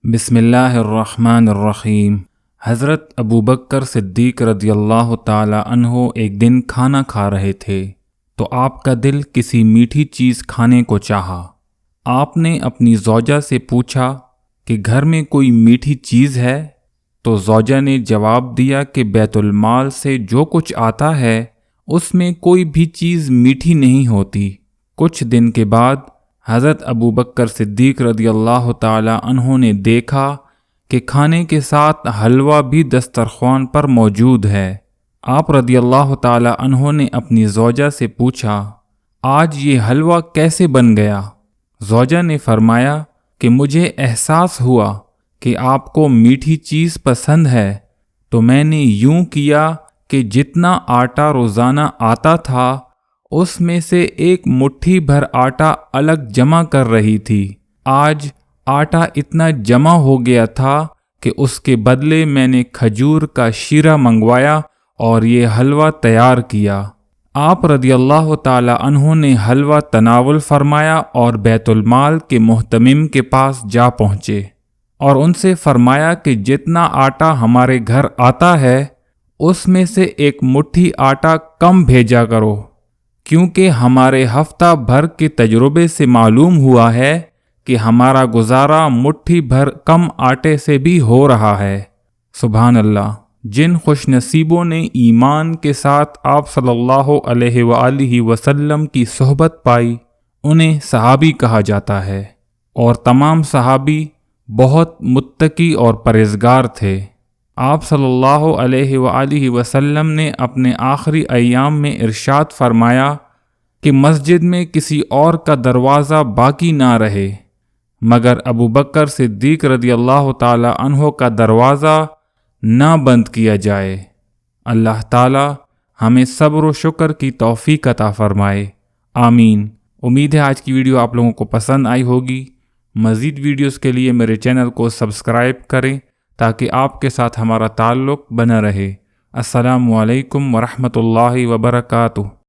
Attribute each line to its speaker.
Speaker 1: بسم اللہ الرحمن الرحیم۔ حضرت ابوبکر صدیق رضی اللہ تعالی عنہ ایک دن کھانا کھا رہے تھے تو آپ کا دل کسی میٹھی چیز کھانے کو چاہا۔ آپ نے اپنی زوجہ سے پوچھا کہ گھر میں کوئی میٹھی چیز ہے؟ تو زوجہ نے جواب دیا کہ بیت المال سے جو کچھ آتا ہے اس میں کوئی بھی چیز میٹھی نہیں ہوتی۔ کچھ دن کے بعد حضرت ابوبکر صدیق رضی اللہ تعالی عنہ نے دیکھا کہ کھانے کے ساتھ حلوہ بھی دسترخوان پر موجود ہے۔ آپ رضی اللہ تعالی عنہ نے اپنی زوجہ سے پوچھا، آج یہ حلوہ کیسے بن گیا؟ زوجہ نے فرمایا کہ مجھے احساس ہوا کہ آپ کو میٹھی چیز پسند ہے تو میں نے یوں کیا کہ جتنا آٹا روزانہ آتا تھا اس میں سے ایک مٹھی بھر آٹا الگ جمع کر رہی تھی۔ آج آٹا اتنا جمع ہو گیا تھا کہ اس کے بدلے میں نے کھجور کا شیرہ منگوایا اور یہ حلوہ تیار کیا۔ آپ رضی اللہ تعالی عنہ نے حلوہ تناول فرمایا اور بیت المال کے محتمم کے پاس جا پہنچے اور ان سے فرمایا کہ جتنا آٹا ہمارے گھر آتا ہے اس میں سے ایک مٹھی آٹا کم بھیجا کرو، کیونکہ ہمارے ہفتہ بھر کے تجربے سے معلوم ہوا ہے کہ ہمارا گزارا مٹھی بھر کم آٹے سے بھی ہو رہا ہے۔ سبحان اللہ! جن خوش نصیبوں نے ایمان کے ساتھ آپ صلی اللہ علیہ وآلہ وسلم کی صحبت پائی انہیں صحابی کہا جاتا ہے، اور تمام صحابی بہت متقی اور پرہیزگار تھے۔ آپ صلی اللہ علیہ وآلہ وسلم نے اپنے آخری ایام میں ارشاد فرمایا کہ مسجد میں کسی اور کا دروازہ باقی نہ رہے مگر ابوبکر صدیق رضی اللہ تعالی عنہ کا دروازہ نہ بند کیا جائے۔ اللہ تعالی ہمیں صبر و شکر کی توفیق عطا فرمائے، آمین۔ امید ہے آج کی ویڈیو آپ لوگوں کو پسند آئی ہوگی۔ مزید ویڈیوز کے لیے میرے چینل کو سبسکرائب کریں تاکہ آپ کے ساتھ ہمارا تعلق بنا رہے۔ السلام علیکم ورحمۃ اللہ وبرکاتہ۔